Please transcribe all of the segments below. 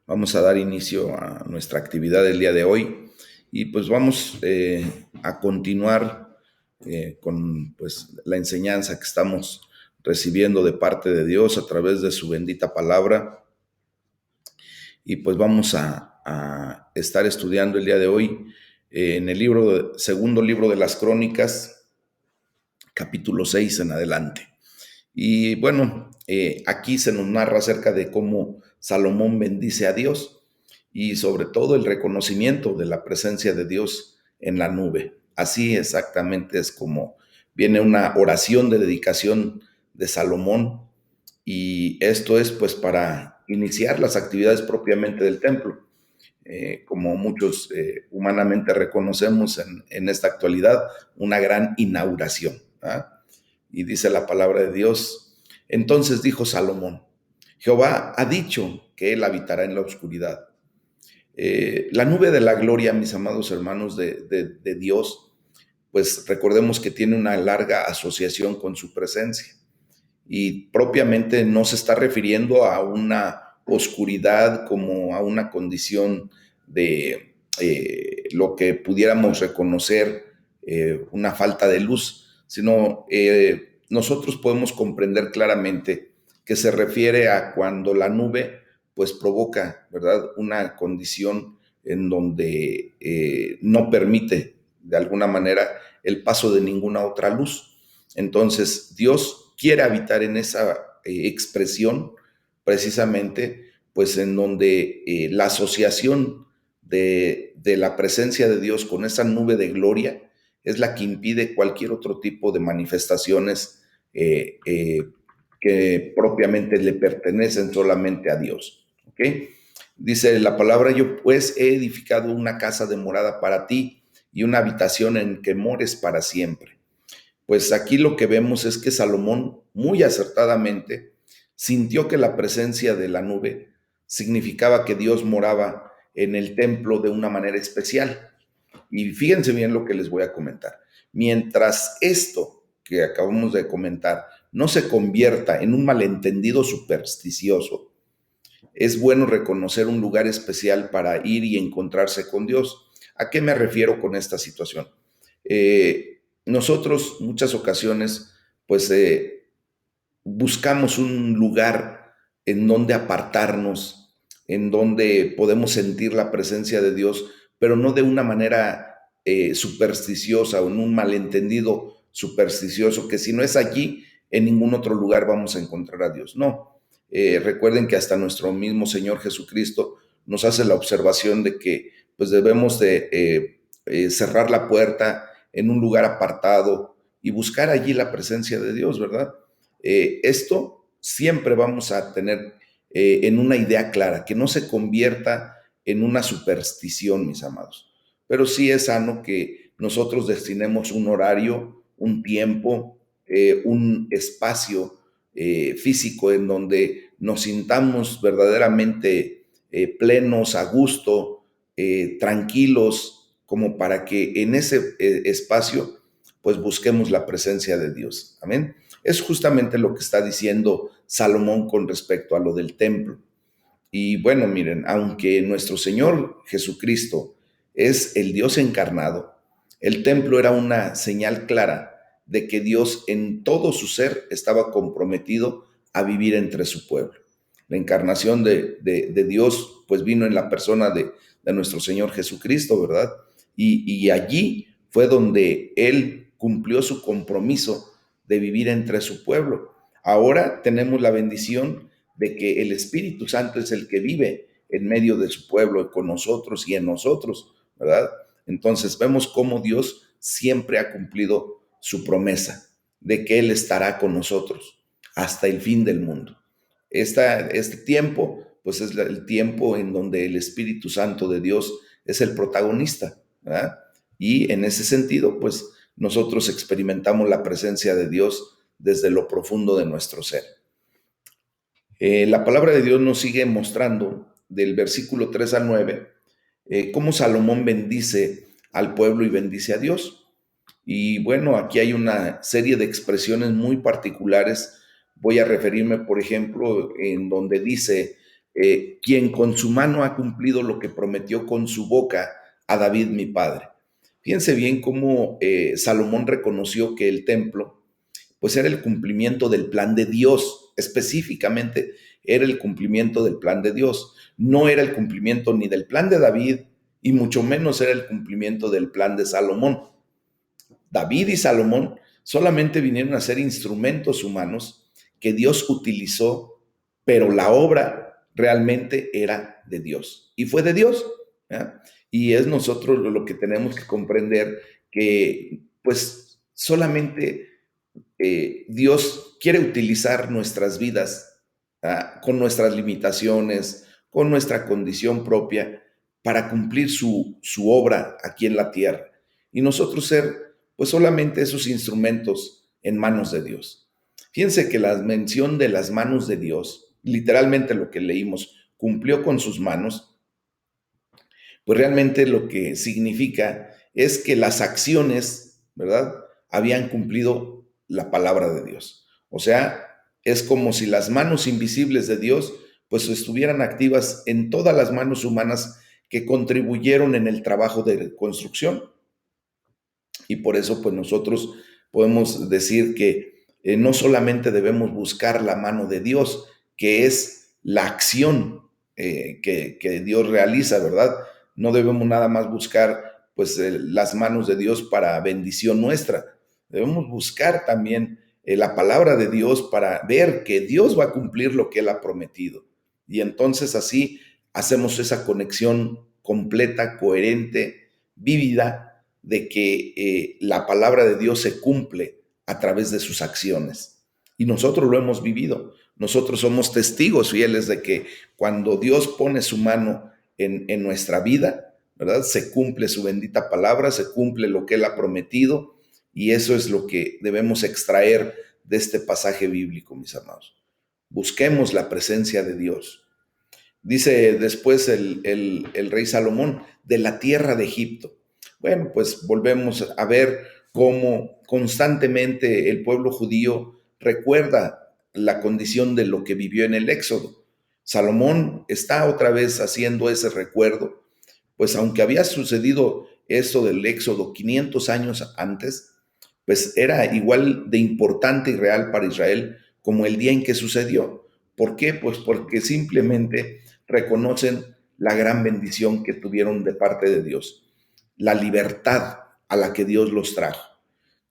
Vamos a dar inicio a nuestra actividad del día de hoy y pues vamos a continuar con pues, la enseñanza que estamos recibiendo de parte de Dios a través de su bendita palabra y pues vamos a estar estudiando el día de hoy en el segundo libro de las Crónicas, capítulo 6 en adelante. Y bueno, aquí se nos narra acerca de cómo Salomón bendice a Dios y sobre todo el reconocimiento de la presencia de Dios en la nube. Así exactamente es como viene una oración de dedicación de Salomón, y esto es pues para iniciar las actividades propiamente del templo. Como muchos humanamente reconocemos en esta actualidad, una gran inauguración. ¿Ah? Y dice la palabra de Dios: entonces dijo Salomón, Jehová ha dicho que él habitará en la oscuridad. La nube de la gloria, mis amados hermanos de Dios, pues recordemos que tiene una larga asociación con su presencia y propiamente no se está refiriendo a una oscuridad como a una condición de lo que pudiéramos reconocer una falta de luz, sino nosotros podemos comprender claramente que se refiere a cuando la nube pues provoca, ¿verdad?, una condición en donde no permite de alguna manera el paso de ninguna otra luz. Entonces Dios quiere habitar en esa expresión precisamente, pues en donde la asociación de la presencia de Dios con esa nube de gloria es la que impide cualquier otro tipo de manifestaciones eh, eh, que propiamente le pertenecen solamente a Dios. ¿Ok? Dice la palabra: yo pues he edificado una casa de morada para ti y una habitación en que mores para siempre. Pues aquí lo que vemos es que Salomón, muy acertadamente, sintió que la presencia de la nube significaba que Dios moraba en el templo de una manera especial. Y fíjense bien lo que les voy a comentar. Mientras esto que acabamos de comentar no se convierta en un malentendido supersticioso, es bueno reconocer un lugar especial para ir y encontrarse con Dios. ¿A qué me refiero con esta situación? Nosotros muchas ocasiones pues buscamos un lugar en donde apartarnos, en donde podemos sentir la presencia de Dios, pero no de una manera supersticiosa o en un malentendido supersticioso, que si no es allí, en ningún otro lugar vamos a encontrar a Dios. No. Recuerden que hasta nuestro mismo Señor Jesucristo nos hace la observación de que pues debemos de cerrar la puerta en un lugar apartado y buscar allí la presencia de Dios, ¿verdad? Esto siempre vamos a tener en una idea clara, que no se convierta en una superstición, mis amados. Pero sí es sano que nosotros destinemos un horario, un tiempo, un espacio físico en donde nos sintamos verdaderamente plenos, a gusto, tranquilos, como para que en ese espacio pues busquemos la presencia de Dios. Amén. Es justamente lo que está diciendo Salomón con respecto a lo del templo. Y bueno, miren, aunque nuestro Señor Jesucristo es el Dios encarnado, el templo era una señal clara de que Dios en todo su ser estaba comprometido a vivir entre su pueblo. La encarnación de Dios pues vino en la persona de nuestro Señor Jesucristo, ¿verdad? Y allí fue donde Él cumplió su compromiso de vivir entre su pueblo. Ahora tenemos la bendición de que el Espíritu Santo es el que vive en medio de su pueblo, con nosotros y en nosotros, ¿verdad? Entonces vemos cómo Dios siempre ha cumplido su promesa de que Él estará con nosotros hasta el fin del mundo. Este tiempo, pues es el tiempo en donde el Espíritu Santo de Dios es el protagonista, ¿verdad? Y en ese sentido, pues nosotros experimentamos la presencia de Dios desde lo profundo de nuestro ser. La palabra de Dios nos sigue mostrando del versículo 3 al 9 cómo Salomón bendice al pueblo y bendice a Dios. Y bueno, aquí hay una serie de expresiones muy particulares. Voy a referirme, por ejemplo, en donde dice quien con su mano ha cumplido lo que prometió con su boca a David mi padre. Fíjense bien cómo Salomón reconoció que el templo pues era el cumplimiento del plan de Dios, específicamente era el cumplimiento del plan de Dios, no era el cumplimiento ni del plan de David y mucho menos era el cumplimiento del plan de Salomón. David y Salomón solamente vinieron a ser instrumentos humanos que Dios utilizó, pero la obra realmente era de Dios y fue de Dios. ¿Ya? Y es nosotros lo que tenemos que comprender que pues solamente Dios quiere utilizar nuestras vidas con nuestras limitaciones, con nuestra condición propia, para cumplir su obra aquí en la tierra. Y nosotros ser, pues solamente esos instrumentos en manos de Dios. Fíjense que la mención de las manos de Dios, literalmente lo que leímos, cumplió con sus manos, pues realmente lo que significa es que las acciones, ¿verdad? Habían cumplido la palabra de Dios. O sea, es como si las manos invisibles de Dios pues estuvieran activas en todas las manos humanas que contribuyeron en el trabajo de construcción. Y por eso pues nosotros podemos decir que no solamente debemos buscar la mano de Dios, que es la acción que Dios realiza, ¿verdad? No debemos nada más buscar pues las manos de Dios para bendición nuestra. Debemos buscar también la palabra de Dios para ver que Dios va a cumplir lo que Él ha prometido. Y entonces así hacemos esa conexión completa, coherente, vívida, de que la palabra de Dios se cumple a través de sus acciones. Y nosotros lo hemos vivido. Nosotros somos testigos fieles de que cuando Dios pone su mano en nuestra vida, ¿verdad? Se cumple su bendita palabra, se cumple lo que Él ha prometido, y eso es lo que debemos extraer de este pasaje bíblico, mis amados. Busquemos la presencia de Dios. Dice después el rey Salomón, de la tierra de Egipto. Bueno, pues volvemos a ver cómo constantemente el pueblo judío recuerda la condición de lo que vivió en el Éxodo. Salomón está otra vez haciendo ese recuerdo, pues aunque había sucedido eso del Éxodo 500 años antes, pues era igual de importante y real para Israel como el día en que sucedió. ¿Por qué? Pues porque simplemente reconocen la gran bendición que tuvieron de parte de Dios, la libertad a la que Dios los trajo.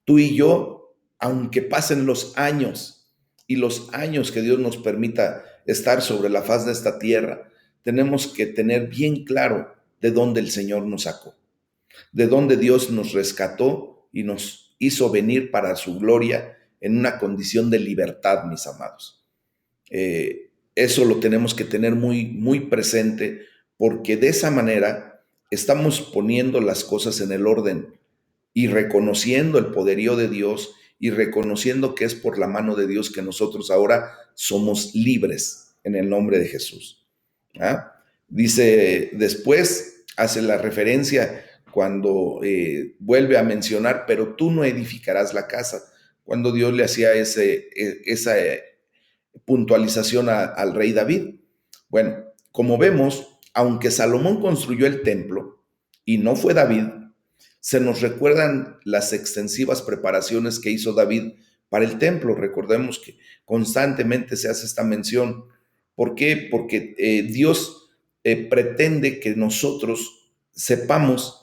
Tú y yo, aunque pasen los años y los años que Dios nos permita estar sobre la faz de esta tierra, tenemos que tener bien claro de dónde el Señor nos sacó, de dónde Dios nos rescató y nos hizo venir para su gloria en una condición de libertad, mis amados. Eso lo tenemos que tener muy, muy presente, porque de esa manera estamos poniendo las cosas en el orden y reconociendo el poderío de Dios y reconociendo que es por la mano de Dios que nosotros ahora somos libres en el nombre de Jesús. ¿Ah? Dice después, hace la referencia cuando vuelve a mencionar, pero tú no edificarás la casa, cuando Dios le hacía esa puntualización al rey David. Bueno, como vemos, aunque Salomón construyó el templo y no fue David, se nos recuerdan las extensivas preparaciones que hizo David para el templo. Recordemos que constantemente se hace esta mención. ¿Por qué? Porque Dios pretende que nosotros sepamos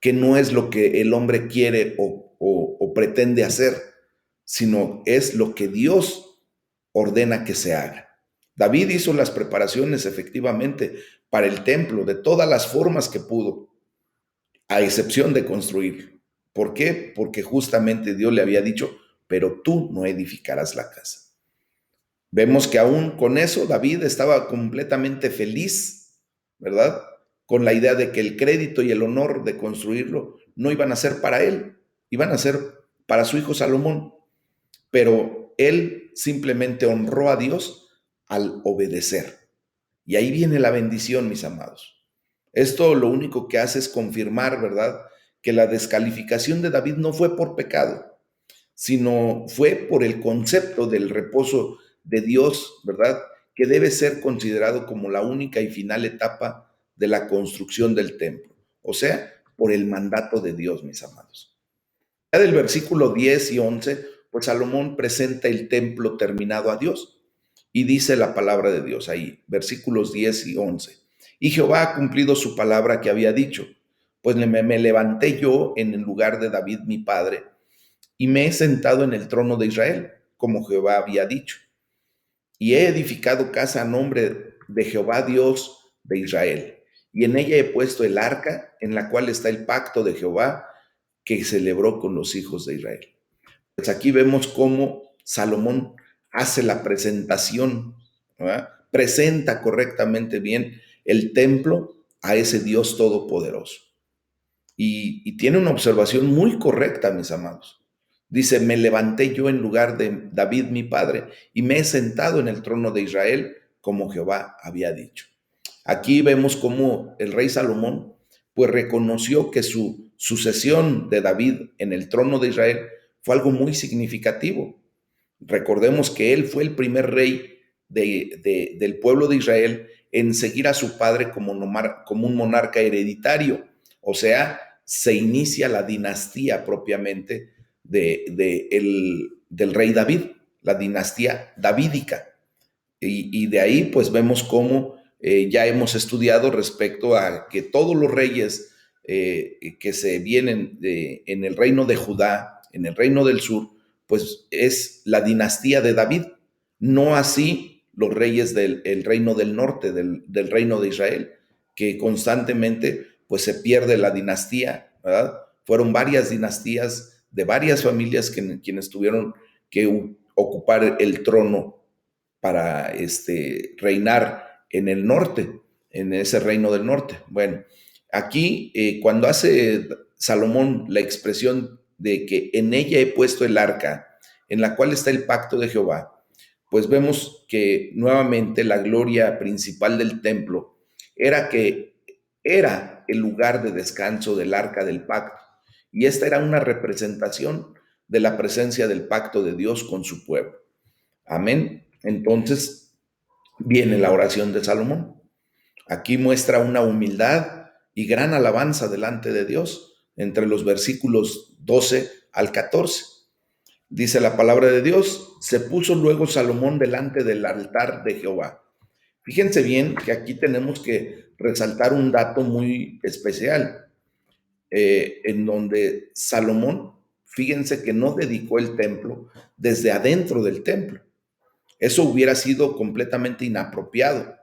que no es lo que el hombre quiere o pretende hacer, sino es lo que Dios ordena que se haga. David hizo las preparaciones efectivamente para el templo de todas las formas que pudo, a excepción de construirlo. ¿Por qué? Porque justamente Dios le había dicho, pero tú no edificarás la casa. Vemos que aún con eso David estaba completamente feliz, ¿verdad? Con la idea de que el crédito y el honor de construirlo no iban a ser para él, iban a ser para su hijo Salomón. Pero él simplemente honró a Dios al obedecer. Y ahí viene la bendición, mis amados. Esto lo único que hace es confirmar, ¿verdad?, que la descalificación de David no fue por pecado, sino fue por el concepto del reposo de Dios, ¿verdad?, que debe ser considerado como la única y final etapa de la construcción del templo, o sea, por el mandato de Dios, mis amados. Ya del versículo 10 y 11, pues Salomón presenta el templo terminado a Dios y dice la palabra de Dios ahí, versículos 10 y 11. Y Jehová ha cumplido su palabra que había dicho, pues me levanté yo en el lugar de David mi padre y me he sentado en el trono de Israel, como Jehová había dicho. Y he edificado casa a nombre de Jehová Dios de Israel. Y en ella he puesto el arca en la cual está el pacto de Jehová que celebró con los hijos de Israel. Pues aquí vemos cómo Salomón hace la presentación, ¿verdad? Presenta correctamente bien el templo a ese Dios todopoderoso. Y tiene una observación muy correcta, mis amados. Dice, me levanté yo en lugar de David mi padre y me he sentado en el trono de Israel como Jehová había dicho. Aquí vemos cómo el rey Salomón pues reconoció que su sucesión de David en el trono de Israel fue algo muy significativo. Recordemos que él fue el primer rey del pueblo de Israel en seguir a su padre como un monarca hereditario. O sea, se inicia la dinastía propiamente del rey David, la dinastía davídica. Y de ahí pues vemos cómo ya hemos estudiado respecto a que todos los reyes que se vienen en el reino de Judá, en el reino del sur, pues es la dinastía de David, no así los reyes del reino del norte, del reino de Israel, que constantemente pues se pierde la dinastía, ¿verdad? Fueron varias dinastías de varias familias quienes tuvieron que ocupar el trono para reinar en el norte, en ese reino del norte. Bueno, aquí cuando hace Salomón la expresión de que en ella he puesto el arca, en la cual está el pacto de Jehová, pues vemos que nuevamente la gloria principal del templo era que era el lugar de descanso del arca del pacto. Y esta era una representación de la presencia del pacto de Dios con su pueblo. Amén. Entonces viene la oración de Salomón. Aquí muestra una humildad y gran alabanza delante de Dios entre los versículos 12 al 14. Dice la palabra de Dios, se puso luego Salomón delante del altar de Jehová. Fíjense bien que aquí tenemos que resaltar un dato muy especial, en donde Salomón, fíjense que no dedicó el templo desde adentro del templo. Eso hubiera sido completamente inapropiado.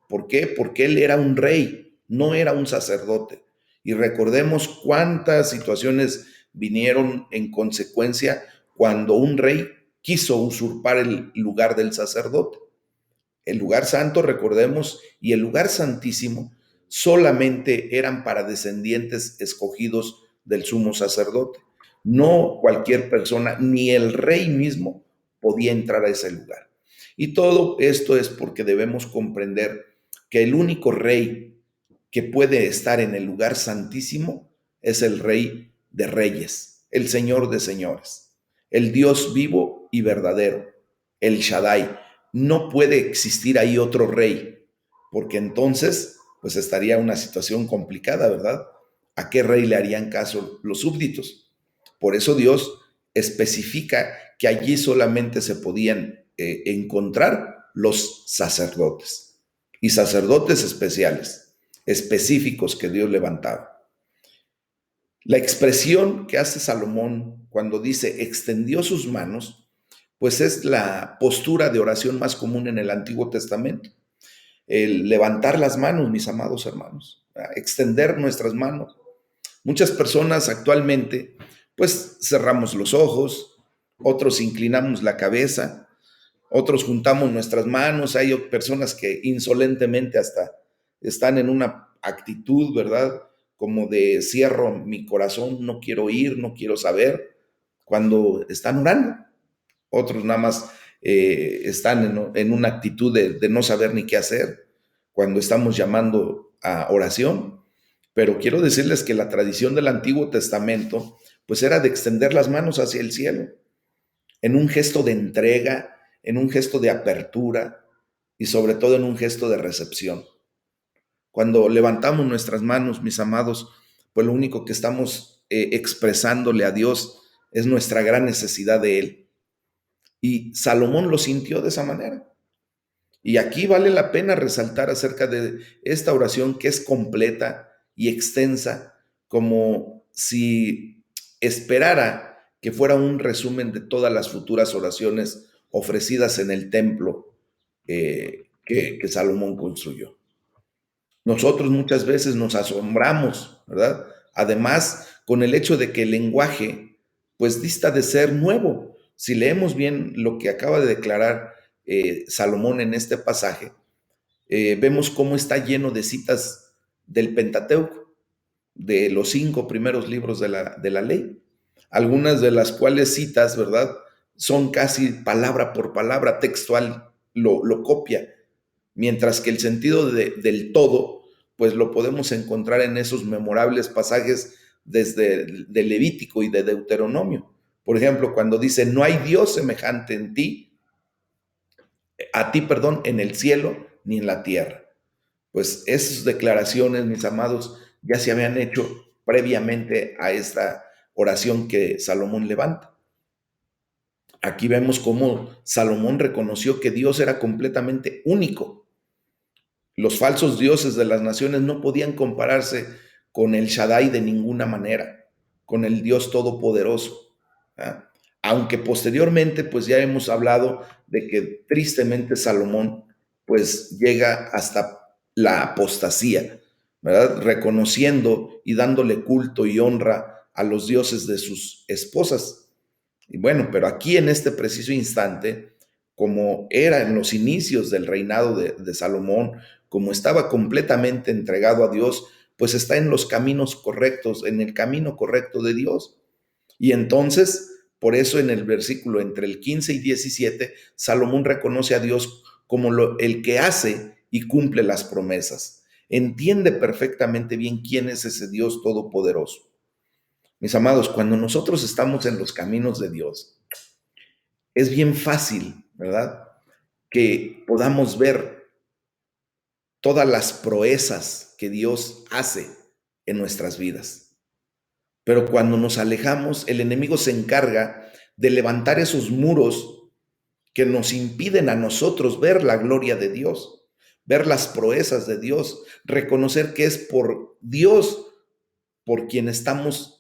¿Por qué? Porque él era un rey, no era un sacerdote. Y recordemos cuántas situaciones vinieron en consecuencia cuando un rey quiso usurpar el lugar del sacerdote. El lugar santo, recordemos, y el lugar santísimo solamente eran para descendientes escogidos del sumo sacerdote. No cualquier persona, ni el rey mismo podía entrar a ese lugar. Y todo esto es porque debemos comprender que el único rey que puede estar en el lugar santísimo es el Rey de Reyes, el Señor de Señores, el Dios vivo y verdadero, el Shaddai. No puede existir ahí otro rey, porque entonces pues estaría una situación complicada, ¿verdad? ¿A qué rey le harían caso los súbditos? Por eso Dios especifica que allí solamente se podían encontrar los sacerdotes y sacerdotes especiales, específicos que Dios levantaba. La expresión que hace Salomón cuando dice extendió sus manos, pues es la postura de oración más común en el Antiguo Testamento. El levantar las manos, mis amados hermanos, extender nuestras manos. Muchas personas actualmente, pues cerramos los ojos, otros inclinamos la cabeza, otros juntamos nuestras manos. Hay personas que insolentemente hasta están en una actitud, ¿verdad? Como de cierro mi corazón, no quiero oír, no quiero saber, cuando están orando. Otros nada más están en una actitud de no saber ni qué hacer cuando estamos llamando a oración. Pero quiero decirles que la tradición del Antiguo Testamento pues era de extender las manos hacia el cielo, en un gesto de entrega, en un gesto de apertura, y sobre todo en un gesto de recepción. Cuando levantamos nuestras manos, mis amados, pues lo único que estamos expresándole a Dios es nuestra gran necesidad de Él. Y Salomón lo sintió de esa manera. Y aquí vale la pena resaltar acerca de esta oración que es completa y extensa, como si esperara que fuera un resumen de todas las futuras oraciones ofrecidas en el templo que Salomón construyó. Nosotros muchas veces nos asombramos, ¿verdad? Además, con el hecho de que el lenguaje, pues dista de ser nuevo. Si leemos bien lo que acaba de declarar Salomón en este pasaje, vemos cómo está lleno de citas del Pentateuco, de los 5 primeros libros de la ley. Algunas de las cuales citas, ¿verdad? Son casi palabra por palabra, textual, lo copia, mientras que el sentido del todo, pues lo podemos encontrar en esos memorables pasajes desde de Levítico y de Deuteronomio. Por ejemplo, cuando dice, no hay Dios semejante a ti, perdón, en el cielo ni en la tierra. Pues esas declaraciones, mis amados, ya se habían hecho previamente a esta oración que Salomón levanta. Aquí vemos cómo Salomón reconoció que Dios era completamente único. Los falsos dioses de las naciones no podían compararse con el Shaddai de ninguna manera, con el Dios Todopoderoso. ¿Ah? Aunque posteriormente, pues ya hemos hablado de que tristemente Salomón, pues llega hasta la apostasía, ¿verdad? Reconociendo y dándole culto y honra a los dioses de sus esposas. Y bueno, pero aquí en este preciso instante, como era en los inicios del reinado de Salomón, como estaba completamente entregado a Dios, pues está en los caminos correctos, en el camino correcto de Dios. Y entonces, por eso en el versículo entre el 15 y 17, Salomón reconoce a Dios como el que hace y cumple las promesas. Entiende perfectamente bien quién es ese Dios todopoderoso. Mis amados, cuando nosotros estamos en los caminos de Dios, es bien fácil, ¿verdad? Que podamos ver todas las proezas que Dios hace en nuestras vidas. Pero cuando nos alejamos, el enemigo se encarga de levantar esos muros que nos impiden a nosotros ver la gloria de Dios, ver las proezas de Dios, reconocer que es por Dios por quien estamos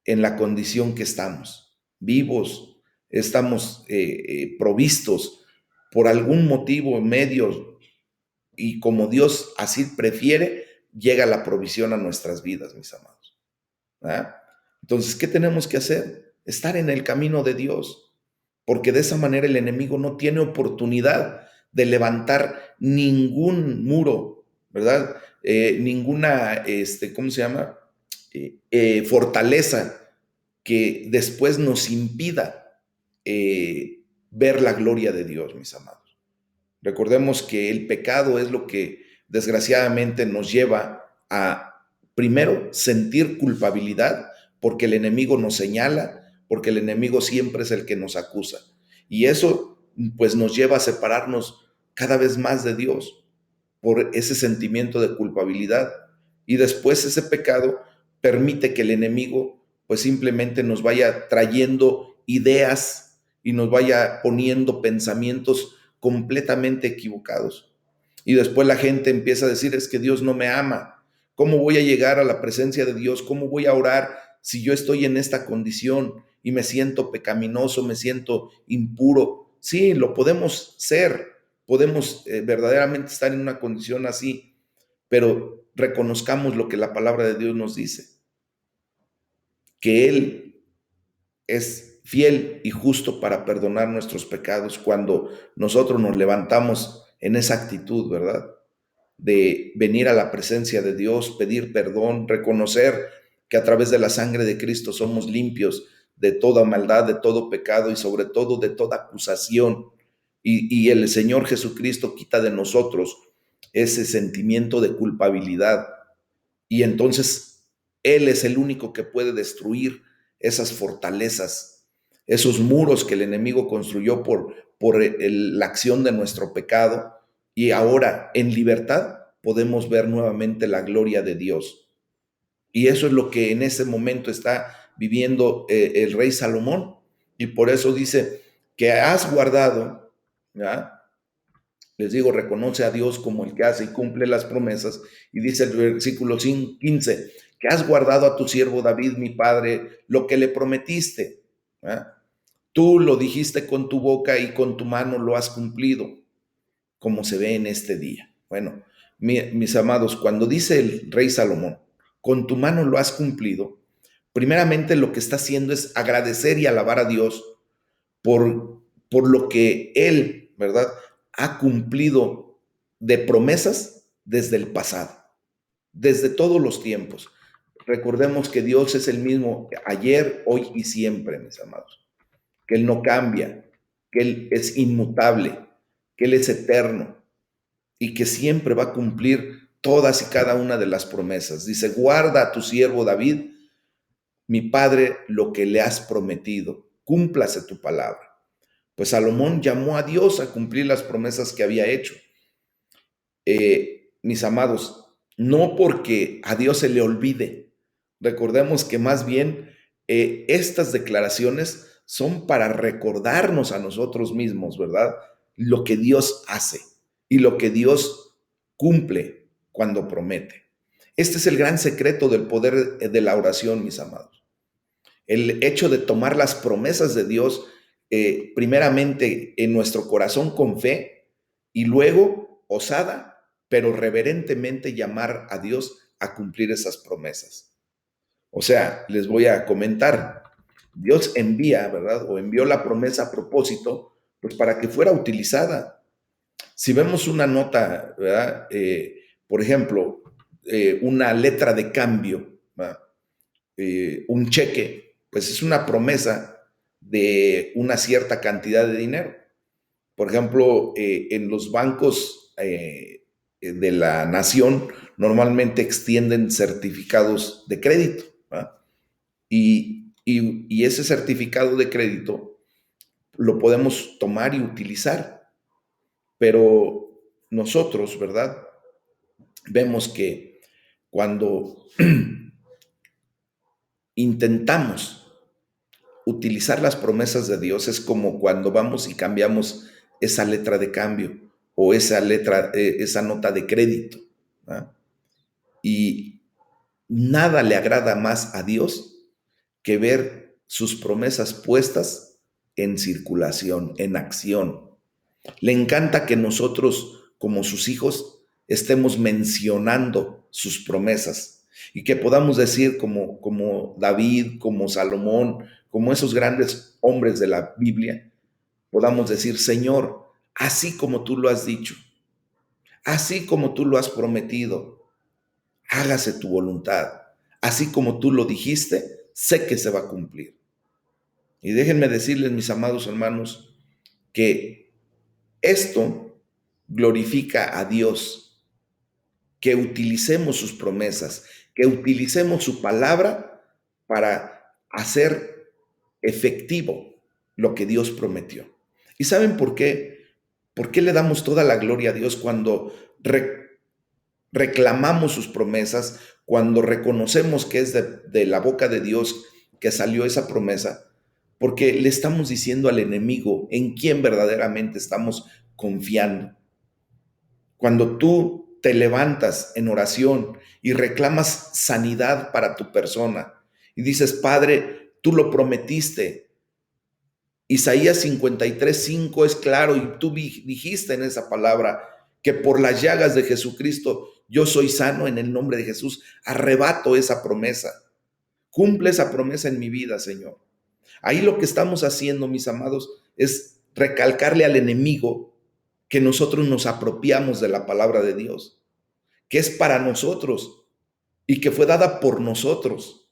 en la condición que estamos, vivos, estamos provistos por algún motivo, medio, y como Dios así prefiere, llega la provisión a nuestras vidas, mis amados. ¿Ah? Entonces, ¿qué tenemos que hacer? Estar en el camino de Dios, porque de esa manera el enemigo no tiene oportunidad de levantar ningún muro, ¿verdad? Ninguna, ¿cómo se llama? Fortaleza que después nos impida ver la gloria de Dios, mis amados. Recordemos que el pecado es lo que desgraciadamente nos lleva a, primero, sentir culpabilidad porque el enemigo nos señala, porque el enemigo siempre es el que nos acusa. Y eso pues nos lleva a separarnos cada vez más de Dios por ese sentimiento de culpabilidad. Y después ese pecado permite que el enemigo pues simplemente nos vaya trayendo ideas y nos vaya poniendo pensamientos completamente equivocados. Y después la gente empieza a decir, es que Dios no me ama. ¿Cómo voy a llegar a la presencia de Dios? ¿Cómo voy a orar si yo estoy en esta condición y me siento pecaminoso, me siento impuro? Sí, lo podemos ser, podemos verdaderamente estar en una condición así, pero reconozcamos lo que la palabra de Dios nos dice, que Él es fiel y justo para perdonar nuestros pecados cuando nosotros nos levantamos en esa actitud, ¿verdad? De venir a la presencia de Dios, pedir perdón, reconocer que a través de la sangre de Cristo somos limpios de toda maldad, de todo pecado y sobre todo de toda acusación. Y el Señor Jesucristo quita de nosotros ese sentimiento de culpabilidad. Y entonces Él es el único que puede destruir esas fortalezas, esos muros que el enemigo construyó por la acción de nuestro pecado y ahora en libertad podemos ver nuevamente la gloria de Dios. Y eso es lo que en ese momento está viviendo el rey Salomón. Y por eso dice que has guardado, ¿ya? Les digo, reconoce a Dios como el que hace y cumple las promesas. Y dice el versículo 15, que has guardado a tu siervo David, mi padre, lo que le prometiste. ¿Ya? Tú lo dijiste con tu boca y con tu mano lo has cumplido, como se ve en este día. Bueno, mis amados, cuando dice el rey Salomón, con tu mano lo has cumplido, primeramente lo que está haciendo es agradecer y alabar a Dios por lo que Él, ¿verdad?, ha cumplido de promesas desde el pasado, desde todos los tiempos. Recordemos que Dios es el mismo ayer, hoy y siempre, mis amados, que Él no cambia, que Él es inmutable, que Él es eterno y que siempre va a cumplir todas y cada una de las promesas. Dice, guarda a tu siervo David, mi padre, lo que le has prometido, cúmplase tu palabra. Pues Salomón llamó a Dios a cumplir las promesas que había hecho. Mis amados, no porque a Dios se le olvide. Recordemos que más bien estas declaraciones son para recordarnos a nosotros mismos, ¿verdad? Lo que Dios hace y lo que Dios cumple cuando promete. Este es el gran secreto del poder de la oración, mis amados. El hecho de tomar las promesas de Dios primeramente en nuestro corazón con fe y luego osada, pero reverentemente llamar a Dios a cumplir esas promesas. O sea, les voy a comentar, Dios envía, ¿verdad? O envió la promesa a propósito, pues para que fuera utilizada. Si vemos una nota, ¿verdad? Por ejemplo, una letra de cambio, ¿verdad? Un cheque, pues es una promesa de una cierta cantidad de dinero. Por ejemplo, en los bancos de la nación normalmente extienden certificados de crédito, ¿verdad? Y ese certificado de crédito lo podemos tomar y utilizar, pero nosotros, ¿verdad? Vemos que cuando intentamos utilizar las promesas de Dios es como cuando vamos y cambiamos esa letra de cambio o esa letra, esa nota de crédito. ¿Ah? Y nada le agrada más a Dios que ver sus promesas puestas en circulación, en acción. Le encanta que nosotros, como sus hijos, estemos mencionando sus promesas y que podamos decir como David, como Salomón, como esos grandes hombres de la Biblia, podamos decir, Señor, así como tú lo has dicho, así como tú lo has prometido, hágase tu voluntad. Así como tú lo dijiste, sé que se va a cumplir. Y déjenme decirles, mis amados hermanos, que esto glorifica a Dios, que utilicemos sus promesas, que utilicemos su palabra para hacer efectivo lo que Dios prometió. ¿Y saben por qué? ¿Por qué le damos toda la gloria a Dios cuando reclamamos sus promesas, cuando reconocemos que es de la boca de Dios que salió esa promesa? Porque le estamos diciendo al enemigo en quién verdaderamente estamos confiando. Cuando tú te levantas en oración y reclamas sanidad para tu persona y dices, Padre, tú lo prometiste. Isaías 53:5 es claro y tú dijiste en esa palabra que por las llagas de Jesucristo yo soy sano en el nombre de Jesús. Arrebato esa promesa. Cumple esa promesa en mi vida, Señor. Ahí lo que estamos haciendo, mis amados, es recalcarle al enemigo que nosotros nos apropiamos de la palabra de Dios, que es para nosotros y que fue dada por nosotros.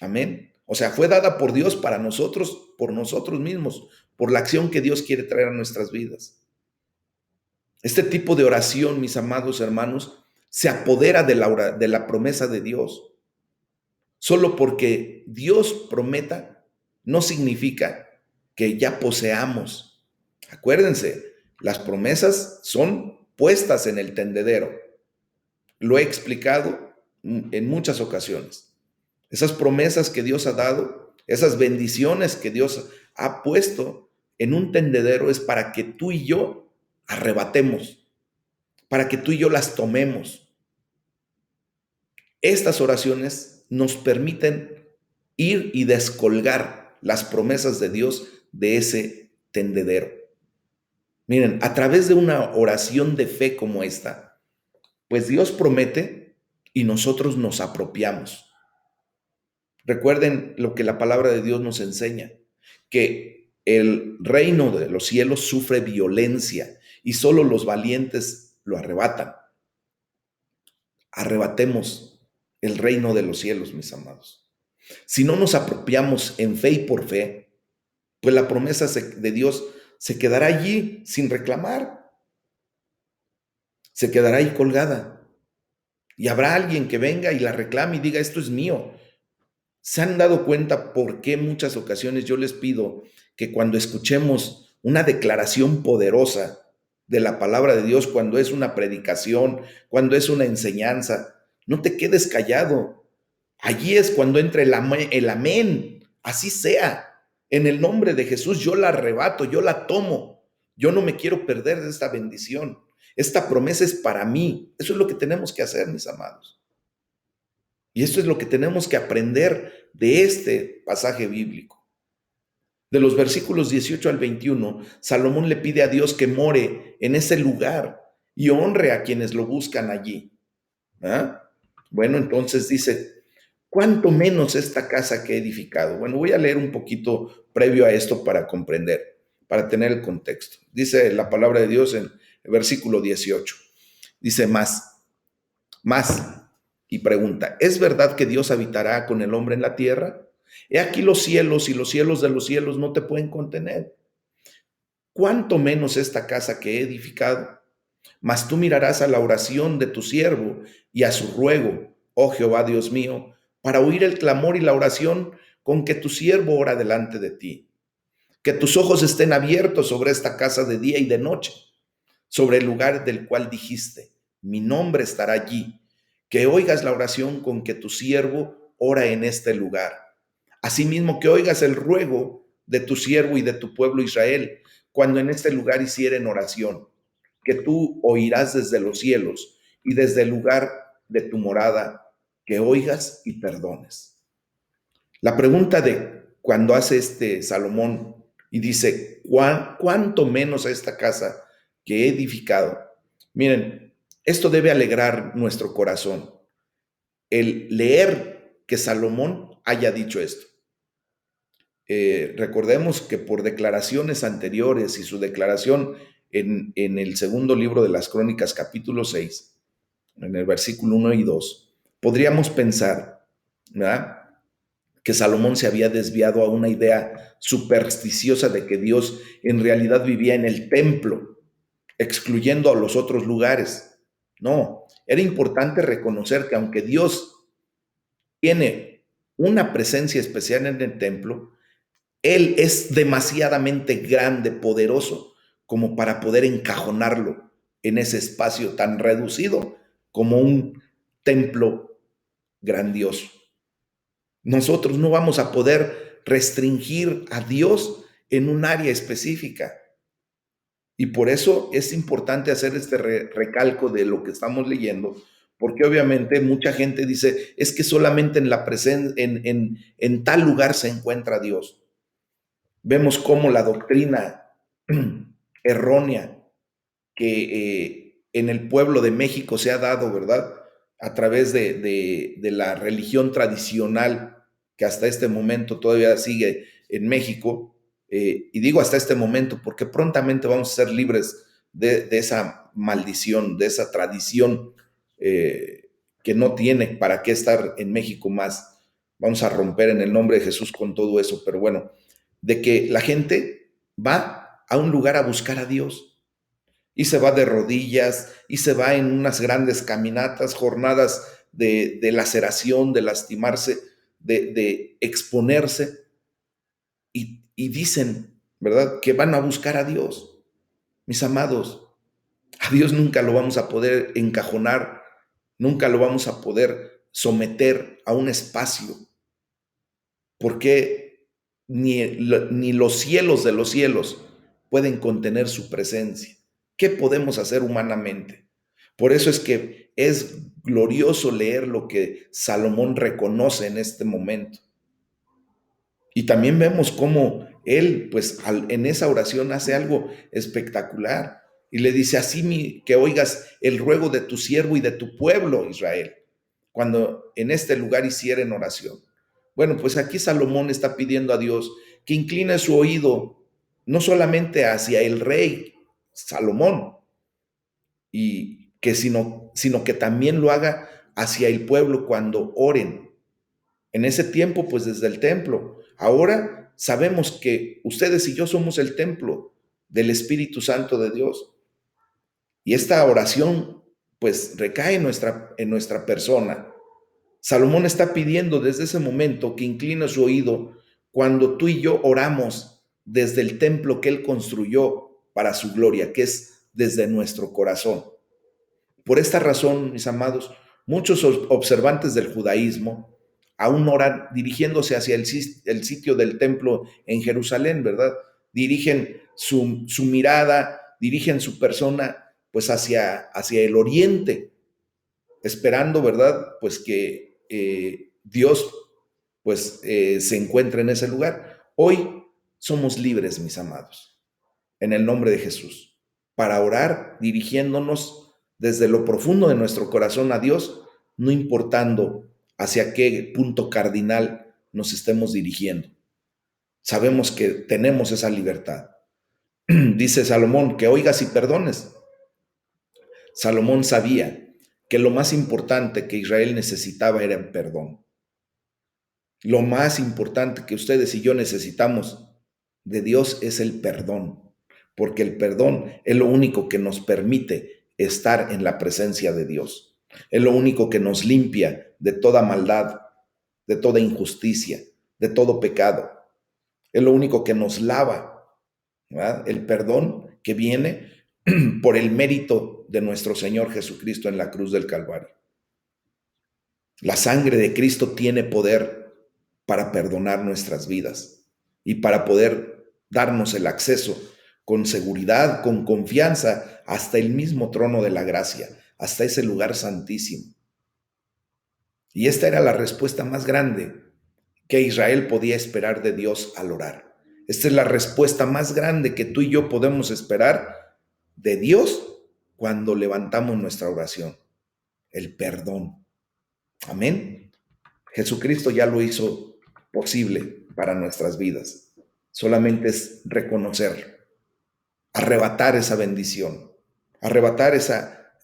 Amén. O sea, fue dada por Dios para nosotros, por nosotros mismos, por la acción que Dios quiere traer a nuestras vidas. Este tipo de oración, mis amados hermanos, se apodera de la promesa de Dios. Solo porque Dios prometa no significa que ya poseamos. Acuérdense, las promesas son puestas en el tendedero. Lo he explicado en muchas ocasiones. Esas promesas que Dios ha dado, esas bendiciones que Dios ha puesto en un tendedero es para que tú y yo arrebatemos, para que tú y yo las tomemos. Estas oraciones nos permiten ir y descolgar las promesas de Dios de ese tendedero. Miren, a través de una oración de fe como esta, pues Dios promete y nosotros nos apropiamos. Recuerden lo que la palabra de Dios nos enseña, que el reino de los cielos sufre violencia y solo los valientes lo arrebatan. Arrebatemos el reino de los cielos, mis amados. Si no nos apropiamos en fe y por fe, pues la promesa de Dios se quedará allí sin reclamar, se quedará ahí colgada. Y habrá alguien que venga y la reclame y diga, esto es mío. ¿Se han dado cuenta por qué en muchas ocasiones yo les pido que cuando escuchemos una declaración poderosa de la palabra de Dios, cuando es una predicación, cuando es una enseñanza, no te quedes callado? Allí es cuando entra el amén, así sea. En el nombre de Jesús yo la arrebato, yo la tomo. Yo no me quiero perder de esta bendición. Esta promesa es para mí. Eso es lo que tenemos que hacer, mis amados. Y esto es lo que tenemos que aprender de este pasaje bíblico. De los versículos 18 al 21, Salomón le pide a Dios que more en ese lugar y honre a quienes lo buscan allí. ¿Ah? Bueno, entonces dice, ¿cuánto menos esta casa que he edificado? Bueno, voy a leer un poquito previo a esto para comprender, para tener el contexto. Dice la palabra de Dios en el versículo 18. Dice más, y pregunta, ¿es verdad que Dios habitará con el hombre en la tierra? He aquí los cielos y los cielos de los cielos no te pueden contener. ¿Cuánto menos esta casa que he edificado? Mas tú mirarás a la oración de tu siervo y a su ruego, oh Jehová Dios mío, para oír el clamor y la oración con que tu siervo ora delante de ti. Que tus ojos estén abiertos sobre esta casa de día y de noche, sobre el lugar del cual dijiste, mi nombre estará allí. Que oigas la oración con que tu siervo ora en este lugar. Asimismo, que oigas el ruego de tu siervo y de tu pueblo Israel, cuando en este lugar hicieren oración, que tú oirás desde los cielos y desde el lugar de tu morada, que oigas y perdones. La pregunta de cuando hace este Salomón y dice, ¿cuánto menos a esta casa que he edificado? Miren, esto debe alegrar nuestro corazón, el leer que Salomón haya dicho esto. Recordemos que por declaraciones anteriores y su declaración en el segundo libro de las Crónicas, capítulo 6, en el versículo 1 y 2, podríamos pensar, ¿verdad?, que Salomón se había desviado a una idea supersticiosa de que Dios en realidad vivía en el templo, excluyendo a los otros lugares. No, era importante reconocer que aunque Dios tiene una presencia especial en el templo, Él es demasiadamente grande, poderoso, como para poder encajonarlo en ese espacio tan reducido como un templo grandioso. Nosotros no vamos a poder restringir a Dios en un área específica. Y por eso es importante hacer este recalco de lo que estamos leyendo, porque obviamente mucha gente dice, es que solamente en la en tal lugar se encuentra Dios. Vemos cómo la doctrina errónea que en el pueblo de México se ha dado, ¿verdad?, a través de la religión tradicional que hasta este momento todavía sigue en México, y digo hasta este momento porque prontamente vamos a ser libres de esa maldición, de esa tradición que no tiene para qué estar en México más. Vamos a romper en el nombre de Jesús con todo eso, pero bueno, de que la gente va a un lugar a buscar a Dios y se va de rodillas y se va en unas grandes caminatas, jornadas de laceración, de lastimarse, de exponerse y dicen, ¿verdad?, que van a buscar a Dios. Mis amados, A Dios nunca lo vamos a poder encajonar, nunca lo vamos a poder someter a un espacio, porque ni los cielos de los cielos pueden contener su presencia. ¿Qué podemos hacer humanamente? Por eso es que es glorioso leer lo que Salomón reconoce en este momento. Y también vemos cómo él, pues en esa oración hace algo espectacular. Y le dice, así que oigas el ruego de tu siervo y de tu pueblo, Israel, cuando en este lugar hicieren oración. Bueno, pues aquí Salomón está pidiendo a Dios que incline su oído no solamente hacia el rey Salomón, y que sino que también lo haga hacia el pueblo cuando oren. En ese tiempo, pues desde el templo. Ahora sabemos que ustedes y yo somos el templo del Espíritu Santo de Dios. Y esta oración, pues recae en nuestra persona. Salomón está pidiendo desde ese momento que incline su oído cuando tú y yo oramos desde el templo que Él construyó para su gloria, que es desde nuestro corazón. Por esta razón, mis amados, muchos observantes del judaísmo aún oran dirigiéndose hacia el sitio del templo en Jerusalén, ¿verdad? Dirigen su mirada, dirigen su persona pues hacia el oriente, esperando, ¿verdad? Pues que Dios pues se encuentre en ese lugar. Hoy somos libres, mis amados, en el nombre de Jesús, para orar dirigiéndonos desde lo profundo de nuestro corazón a Dios, no importando hacia qué punto cardinal nos estemos dirigiendo. Sabemos que tenemos esa libertad. Dice Salomón, que oigas y perdones. Salomón sabía que lo más importante que Israel necesitaba era el perdón. Lo más importante que ustedes y yo necesitamos de Dios es el perdón, porque el perdón es lo único que nos permite estar en la presencia de Dios. Es lo único que nos limpia de toda maldad, de toda injusticia, de todo pecado. Es lo único que nos lava, ¿verdad? El perdón que viene por el mérito de nuestro Señor Jesucristo en la cruz del Calvario. La sangre de Cristo tiene poder para perdonar nuestras vidas y para poder darnos el acceso con seguridad, con confianza, hasta el mismo trono de la gracia, hasta ese lugar santísimo. Y esta era la respuesta más grande que Israel podía esperar de Dios al orar. Esta es la respuesta más grande que tú y yo podemos esperar de Dios cuando levantamos nuestra oración, el perdón. Amén. Jesucristo ya lo hizo posible para nuestras vidas. Solamente es reconocer, arrebatar esa bendición, arrebatar esa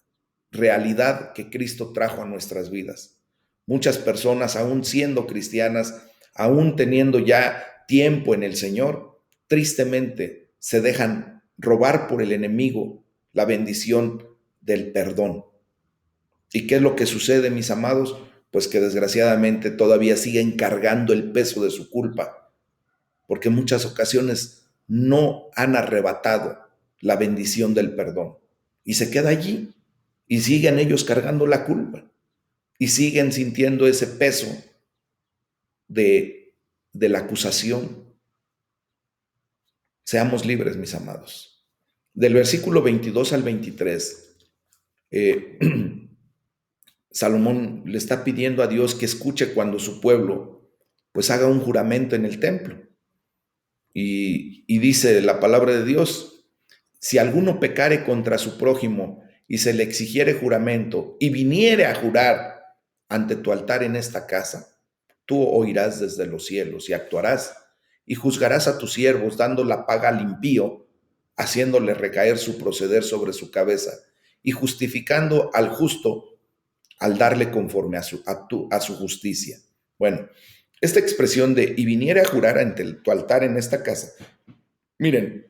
realidad que Cristo trajo a nuestras vidas. Muchas personas, aún siendo cristianas, aún teniendo ya tiempo en el Señor, tristemente se dejan robar por el enemigo la bendición del perdón. ¿Y qué es lo que sucede, mis amados? Pues que desgraciadamente todavía siguen cargando el peso de su culpa, porque en muchas ocasiones no han arrebatado la bendición del perdón y se queda allí y siguen ellos cargando la culpa y siguen sintiendo ese peso de la acusación. Seamos libres, mis amados. Del versículo 22 al 23, Salomón le está pidiendo a Dios que escuche cuando su pueblo pues haga un juramento en el templo. Y dice la palabra de Dios, si alguno pecare contra su prójimo y se le exigiere juramento y viniere a jurar ante tu altar en esta casa, tú oirás desde los cielos y actuarás y juzgarás a tus siervos dando la paga al impío, haciéndole recaer su proceder sobre su cabeza y justificando al justo al darle conforme a su justicia. Bueno, esta expresión de y viniera a jurar ante tu altar en esta casa, miren,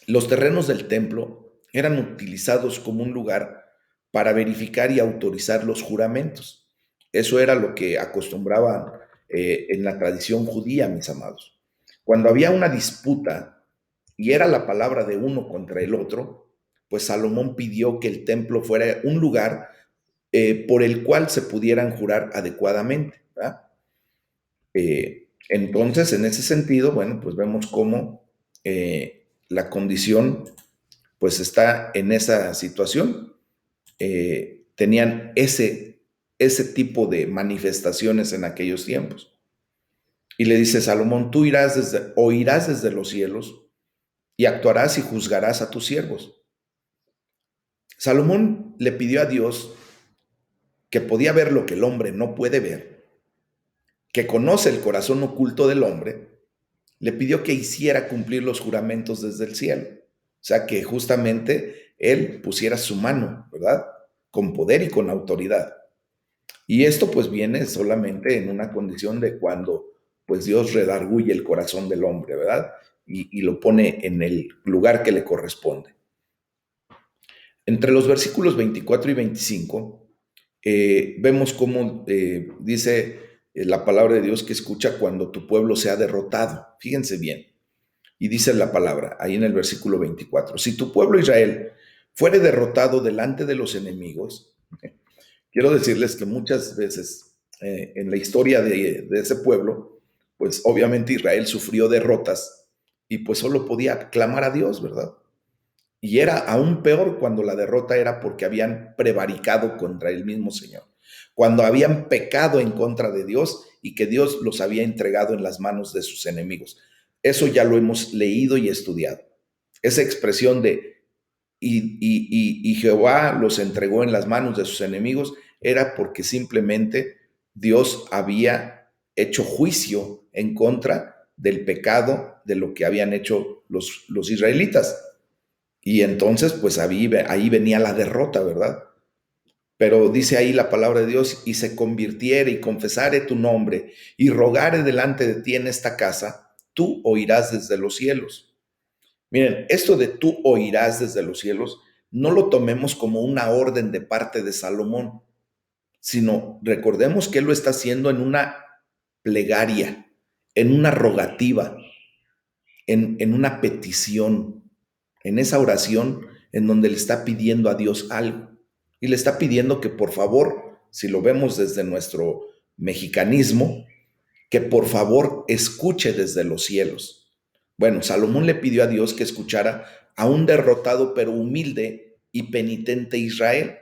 los terrenos del templo eran utilizados como un lugar para verificar y autorizar los juramentos. Eso era lo que acostumbraban en la tradición judía, mis amados. Cuando había una disputa y era la palabra de uno contra el otro, pues Salomón pidió que el templo fuera un lugar por el cual se pudieran jurar adecuadamente, ¿verdad? Entonces, en ese sentido, bueno, pues vemos cómo la condición pues está en esa situación. Tenían ese tipo de manifestaciones en aquellos tiempos. Y le dice Salomón, tú oirás desde los cielos y actuarás y juzgarás a tus siervos. Salomón le pidió a Dios, que podía ver lo que el hombre no puede ver, que conoce el corazón oculto del hombre, le pidió que hiciera cumplir los juramentos desde el cielo. O sea, que justamente él pusiera su mano, ¿verdad? Con poder y con autoridad. Y esto pues viene solamente en una condición de cuando pues Dios redarguye el corazón del hombre, ¿verdad? Y lo pone en el lugar que le corresponde. Entre los versículos 24 y 25 vemos cómo dice la palabra de Dios que escucha cuando tu pueblo sea derrotado. Fíjense bien. Y dice la palabra ahí en el versículo 24, si tu pueblo Israel fuere derrotado delante de los enemigos, quiero decirles que muchas veces en la historia de ese pueblo, pues obviamente Israel sufrió derrotas y pues solo podía clamar a Dios, ¿verdad? Y era aún peor cuando la derrota era porque habían prevaricado contra el mismo Señor, cuando habían pecado en contra de Dios y que Dios los había entregado en las manos de sus enemigos. Eso ya lo hemos leído y estudiado. Esa expresión de y Jehová los entregó en las manos de sus enemigos era porque simplemente Dios había hecho juicio en contra del pecado de lo que habían hecho los israelitas. Y entonces, pues ahí venía la derrota, ¿verdad? Pero dice ahí la palabra de Dios, y se convirtiere y confesare tu nombre y rogare delante de ti en esta casa, tú oirás desde los cielos. Miren, esto de tú oirás desde los cielos, no lo tomemos como una orden de parte de Salomón, sino recordemos que él lo está haciendo en una plegaria, en una rogativa, en una petición, en esa oración en donde le está pidiendo a Dios algo. Y le está pidiendo que por favor, si lo vemos desde nuestro mexicanismo, que por favor escuche desde los cielos. Bueno, Salomón le pidió a Dios que escuchara a un derrotado pero humilde y penitente Israel.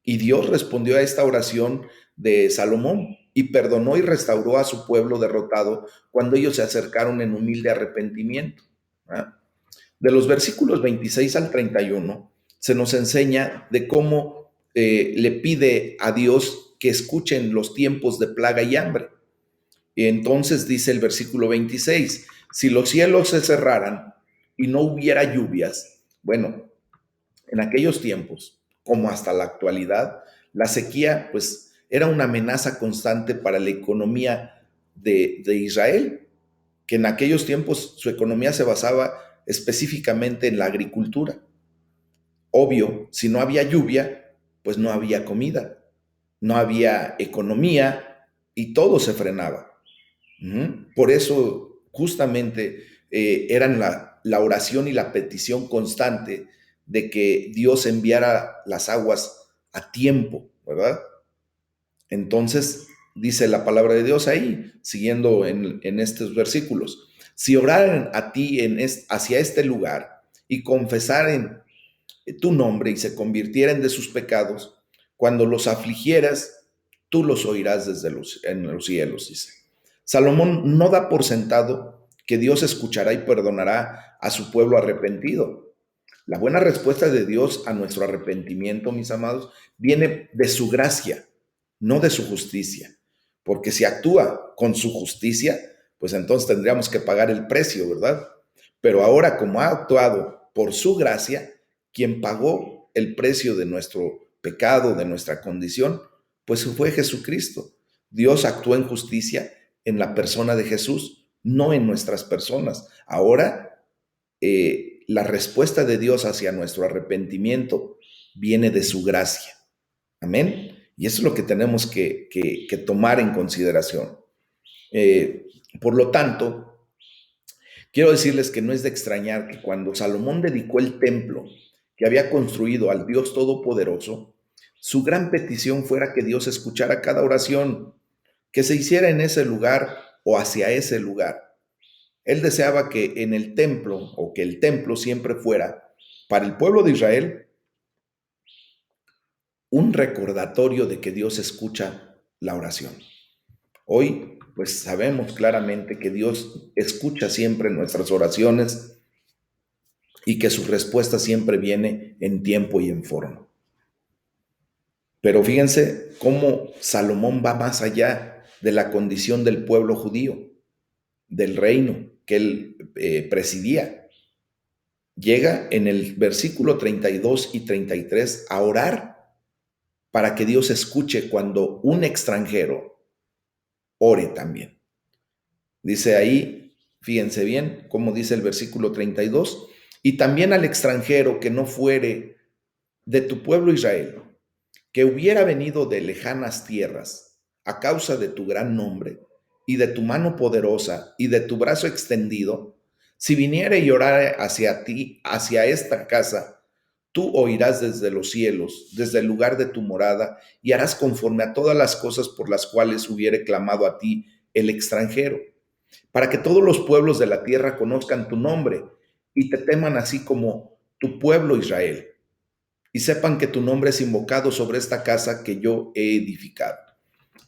Y Dios respondió a esta oración de Salomón y perdonó y restauró a su pueblo derrotado cuando ellos se acercaron en humilde arrepentimiento. ¿Ah? De los versículos 26 al 31 se nos enseña de cómo le pide a Dios que escuchen los tiempos de plaga y hambre. Y entonces dice el versículo 26, si los cielos se cerraran y no hubiera lluvias, bueno, en aquellos tiempos, como hasta la actualidad, la sequía pues era una amenaza constante para la economía de Israel, que en aquellos tiempos su economía se basaba específicamente en la agricultura. Obvio, si no había lluvia, pues no había comida, no había economía y todo se frenaba. Por eso justamente eran la oración y la petición constante de que Dios enviara las aguas a tiempo, ¿verdad? Entonces dice la palabra de Dios ahí, siguiendo en estos versículos, si oraran a ti hacia este lugar y confesaren tu nombre y se convirtieren de sus pecados, cuando los afligieras, tú los oirás en los cielos, dice. Salomón no da por sentado que Dios escuchará y perdonará a su pueblo arrepentido. La buena respuesta de Dios a nuestro arrepentimiento, mis amados, viene de su gracia, no de su justicia. Porque si actúa con su justicia, pues entonces tendríamos que pagar el precio, ¿verdad? Pero ahora, como ha actuado por su gracia, quien pagó el precio de nuestro pecado, de nuestra condición, pues fue Jesucristo. Dios actuó en justicia en la persona de Jesús, no en nuestras personas. Ahora, la respuesta de Dios hacia nuestro arrepentimiento viene de su gracia. Amén. Y eso es lo que tenemos que tomar en consideración. Por lo tanto, quiero decirles que no es de extrañar que cuando Salomón dedicó el templo que había construido al Dios Todopoderoso, su gran petición fuera que Dios escuchara cada oración que se hiciera en ese lugar o hacia ese lugar. Él deseaba que en el templo, o que el templo siempre fuera para el pueblo de Israel un recordatorio de que Dios escucha la oración. Hoy, pues sabemos claramente que Dios escucha siempre nuestras oraciones y que su respuesta siempre viene en tiempo y en forma. Pero fíjense cómo Salomón va más allá de la condición del pueblo judío, del reino que él presidía. Llega en el versículo 32 y 33 a orar para que Dios escuche cuando un extranjero ore también. Dice ahí, fíjense bien, cómo dice el versículo 32, y también al extranjero que no fuere de tu pueblo Israel, que hubiera venido de lejanas tierras a causa de tu gran nombre y de tu mano poderosa y de tu brazo extendido, si viniera y orara hacia ti, hacia esta casa, tú oirás desde los cielos, desde el lugar de tu morada, y harás conforme a todas las cosas por las cuales hubiere clamado a ti el extranjero, para que todos los pueblos de la tierra conozcan tu nombre y te teman así como tu pueblo Israel, y sepan que tu nombre es invocado sobre esta casa que yo he edificado.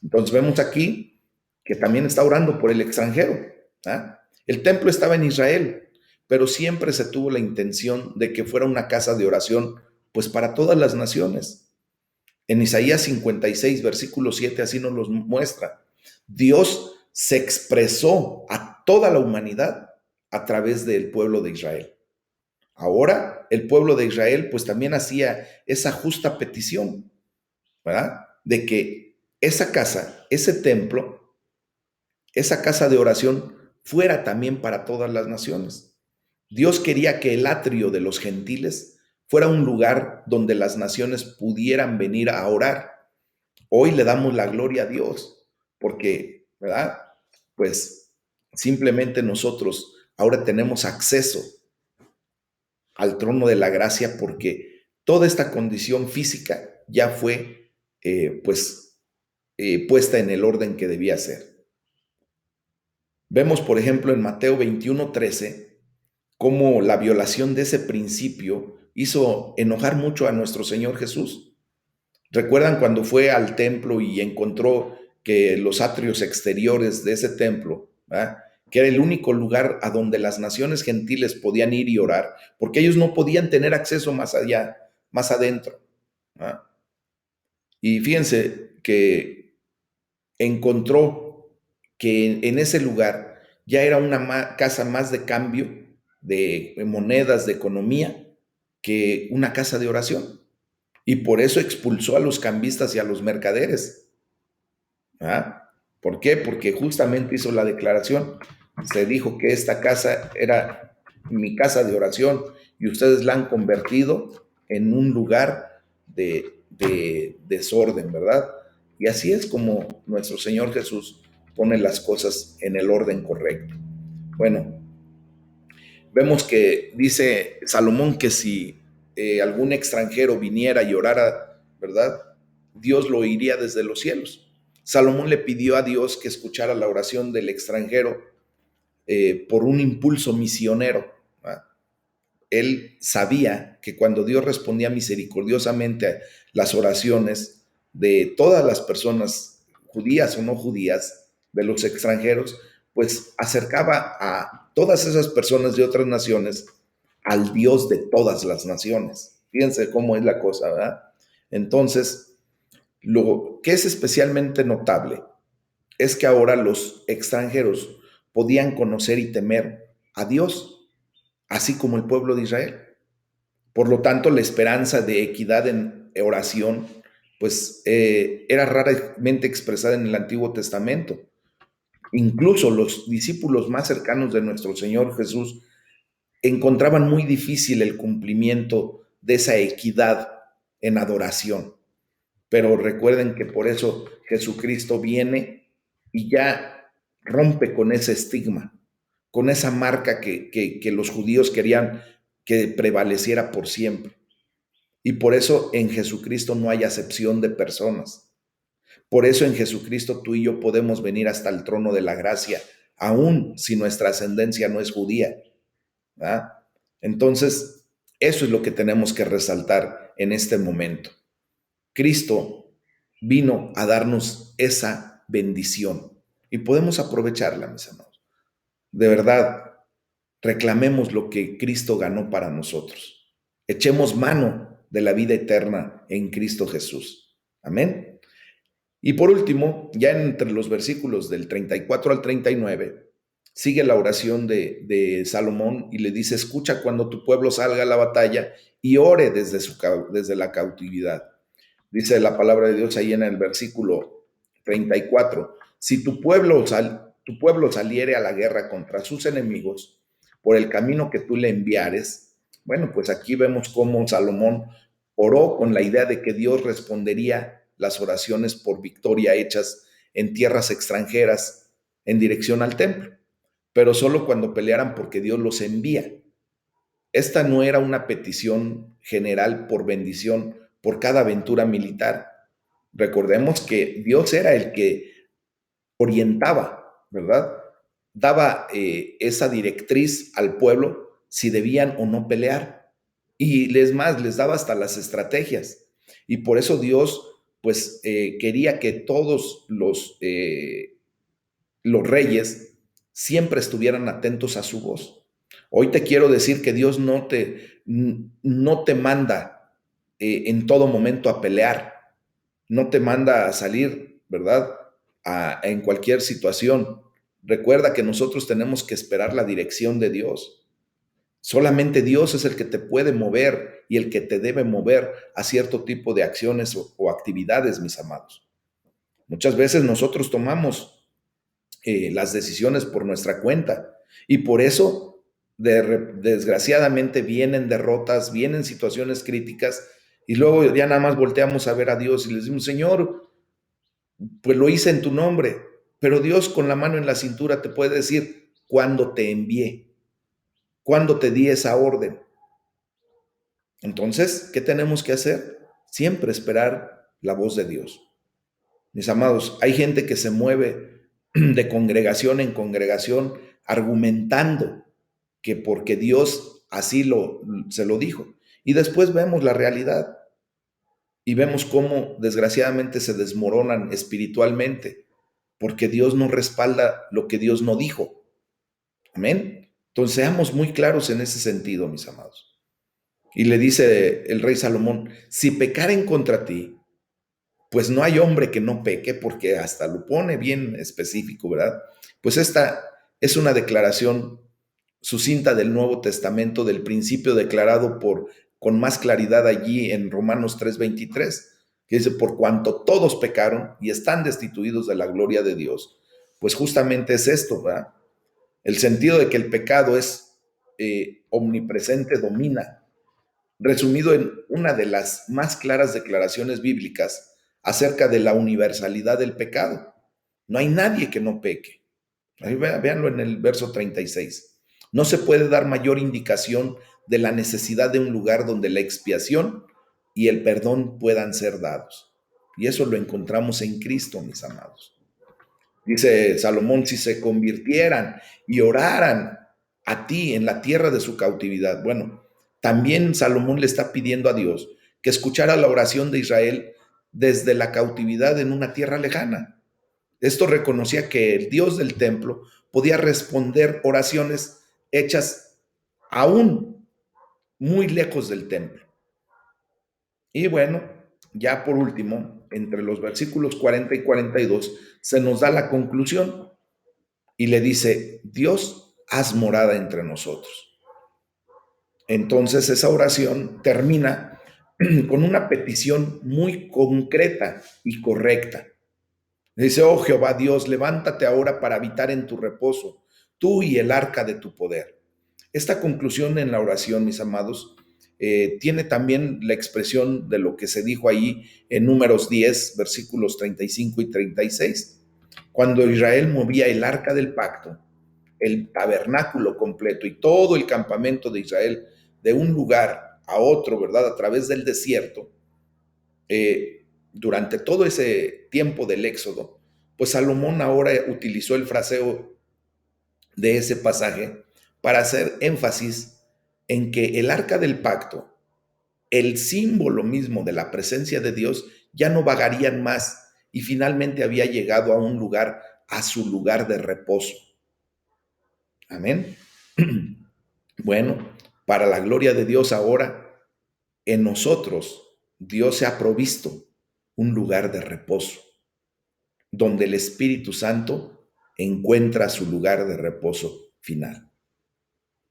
Entonces vemos aquí que también está orando por el extranjero. ¿Ah? El templo estaba en Israel, pero siempre se tuvo la intención de que fuera una casa de oración, pues para todas las naciones. En Isaías 56, versículo 7, así nos lo muestra. Dios se expresó a toda la humanidad a través del pueblo de Israel. Ahora el pueblo de Israel pues también hacía esa justa petición, ¿verdad? De que esa casa, ese templo, esa casa de oración fuera también para todas las naciones. Dios quería que el atrio de los gentiles fuera un lugar donde las naciones pudieran venir a orar. Hoy le damos la gloria a Dios porque, ¿verdad? Pues simplemente nosotros ahora tenemos acceso al trono de la gracia porque toda esta condición física ya fue puesta en el orden que debía ser. Vemos, por ejemplo, en Mateo 21:13, cómo la violación de ese principio hizo enojar mucho a nuestro Señor Jesús. ¿Recuerdan cuando fue al templo y encontró que los atrios exteriores de ese templo, ¿verdad?, que era el único lugar a donde las naciones gentiles podían ir y orar, porque ellos no podían tener acceso más allá, más adentro, ¿verdad? Y fíjense que encontró que en ese lugar ya era una casa más de cambio de monedas, de economía, que una casa de oración. Y por eso expulsó a los cambistas y a los mercaderes. ¿Ah? ¿Por qué? Porque justamente hizo la declaración. Se dijo que esta casa era mi casa de oración y ustedes la han convertido en un lugar de desorden, ¿verdad? Y así es como nuestro Señor Jesús pone las cosas en el orden correcto. Bueno, vemos que dice Salomón que si algún extranjero viniera y orara, ¿verdad?, Dios lo oiría desde los cielos. Salomón le pidió a Dios que escuchara la oración del extranjero por un impulso misionero. ¿Verdad? Él sabía que cuando Dios respondía misericordiosamente a las oraciones de todas las personas, judías o no judías, de los extranjeros, pues acercaba a todas esas personas de otras naciones al Dios de todas las naciones. Fíjense cómo es la cosa, ¿verdad? Entonces, lo que es especialmente notable es que ahora los extranjeros podían conocer y temer a Dios, así como el pueblo de Israel. Por lo tanto, la esperanza de equidad en oración, pues era raramente expresada en el Antiguo Testamento. Incluso los discípulos más cercanos de nuestro Señor Jesús encontraban muy difícil el cumplimiento de esa equidad en adoración. Pero recuerden que por eso Jesucristo viene y ya rompe con ese estigma, con esa marca que los judíos querían que prevaleciera por siempre. Y por eso en Jesucristo no hay acepción de personas. Por eso en Jesucristo tú y yo podemos venir hasta el trono de la gracia, aun si nuestra ascendencia no es judía, ¿verdad? Entonces, eso es lo que tenemos que resaltar en este momento. Cristo vino a darnos esa bendición y podemos aprovecharla, mis amados. De verdad, reclamemos lo que Cristo ganó para nosotros. Echemos mano de la vida eterna en Cristo Jesús. Amén. Y por último, ya entre los versículos del 34 al 39, sigue la oración de Salomón y le dice, escucha cuando tu pueblo salga a la batalla y ore desde la cautividad. Dice la palabra de Dios ahí en el versículo 34, si tu pueblo saliere a la guerra contra sus enemigos por el camino que tú le enviares, bueno, pues aquí vemos cómo Salomón oró con la idea de que Dios respondería las oraciones por victoria hechas en tierras extranjeras en dirección al templo, pero solo cuando pelearan porque Dios los envía. Esta no era una petición general por bendición por cada aventura militar. Recordemos que Dios era el que orientaba, ¿verdad? Daba esa directriz al pueblo si debían o no pelear. Y les daba hasta las estrategias. Y por eso Dios, pues, quería que todos los reyes siempre estuvieran atentos a su voz. Hoy te quiero decir que Dios no te manda en todo momento a pelear, no te manda a salir, ¿verdad? En cualquier situación. Recuerda que nosotros tenemos que esperar la dirección de Dios. Solamente Dios es el que te puede mover y el que te debe mover a cierto tipo de acciones o actividades, mis amados. Muchas veces nosotros tomamos las decisiones por nuestra cuenta y por eso desgraciadamente vienen derrotas, vienen situaciones críticas y luego ya nada más volteamos a ver a Dios y le decimos, Señor, pues lo hice en tu nombre, pero Dios con la mano en la cintura te puede decir cuándo te envié, cuándo te di esa orden. Entonces, ¿qué tenemos que hacer? Siempre esperar la voz de Dios. Mis amados, hay gente que se mueve de congregación en congregación argumentando que porque Dios así se lo dijo. Y después vemos la realidad y vemos cómo desgraciadamente se desmoronan espiritualmente porque Dios no respalda lo que Dios no dijo. Amén. Entonces seamos muy claros en ese sentido, mis amados. Y le dice el rey Salomón, si pecaren contra ti, pues no hay hombre que no peque, porque hasta lo pone bien específico, ¿verdad? Pues esta es una declaración sucinta del Nuevo Testamento, del principio declarado con más claridad allí en Romanos 3:23, que dice, por cuanto todos pecaron y están destituidos de la gloria de Dios, pues justamente es esto, ¿verdad? El sentido de que el pecado es omnipresente, domina, resumido en una de las más claras declaraciones bíblicas acerca de la universalidad del pecado. No hay nadie que no peque. Ahí véanlo en el verso 36. No se puede dar mayor indicación de la necesidad de un lugar donde la expiación y el perdón puedan ser dados. Y eso lo encontramos en Cristo, mis amados. Dice Salomón, si se convirtieran y oraran a ti en la tierra de su cautividad. Bueno, también Salomón le está pidiendo a Dios que escuchara la oración de Israel desde la cautividad en una tierra lejana. Esto reconocía que el Dios del templo podía responder oraciones hechas aún muy lejos del templo. Y bueno, ya por último, entre los versículos 40 y 42, se nos da la conclusión y le dice, Dios, haz morada entre nosotros. Entonces esa oración termina con una petición muy concreta y correcta. Dice, oh Jehová Dios, levántate ahora para habitar en tu reposo, tú y el arca de tu poder. Esta conclusión en la oración, mis amados, tiene también la expresión de lo que se dijo ahí en Números 10, versículos 35 y 36. Cuando Israel movía el arca del pacto, el tabernáculo completo y todo el campamento de Israel de un lugar a otro, ¿verdad? A través del desierto, durante todo ese tiempo del Éxodo, pues Salomón ahora utilizó el fraseo de ese pasaje para hacer énfasis en que el arca del pacto, el símbolo mismo de la presencia de Dios, ya no vagarían más y finalmente había llegado a un lugar, a su lugar de reposo. Amén. Bueno, para la gloria de Dios ahora, en nosotros, Dios se ha provisto un lugar de reposo, donde el Espíritu Santo encuentra su lugar de reposo final.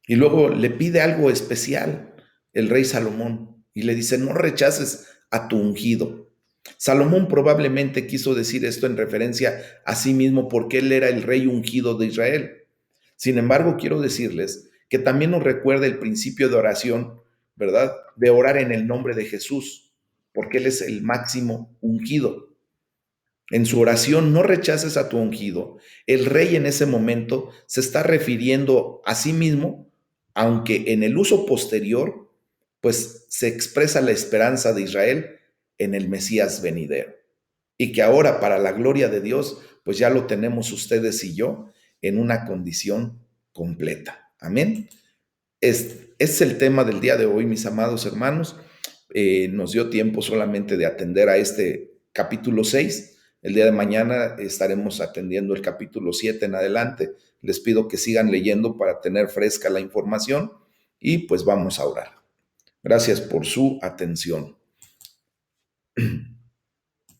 Y luego le pide algo especial el rey Salomón y le dice, no rechaces a tu ungido. Salomón probablemente quiso decir esto en referencia a sí mismo porque él era el rey ungido de Israel. Sin embargo, quiero decirles que también nos recuerda el principio de oración, ¿verdad? De orar en el nombre de Jesús, porque Él es el máximo ungido. En su oración, no rechaces a tu ungido. El rey en ese momento se está refiriendo a sí mismo, aunque en el uso posterior, pues se expresa la esperanza de Israel en el Mesías venidero. Y que ahora, para la gloria de Dios, pues ya lo tenemos ustedes y yo en una condición completa. Amén. Es el tema del día de hoy, mis amados hermanos. Nos dio tiempo solamente de atender a este capítulo 6. El día de mañana estaremos atendiendo el capítulo 7 en adelante. Les pido que sigan leyendo para tener fresca la información y pues vamos a orar. Gracias por su atención.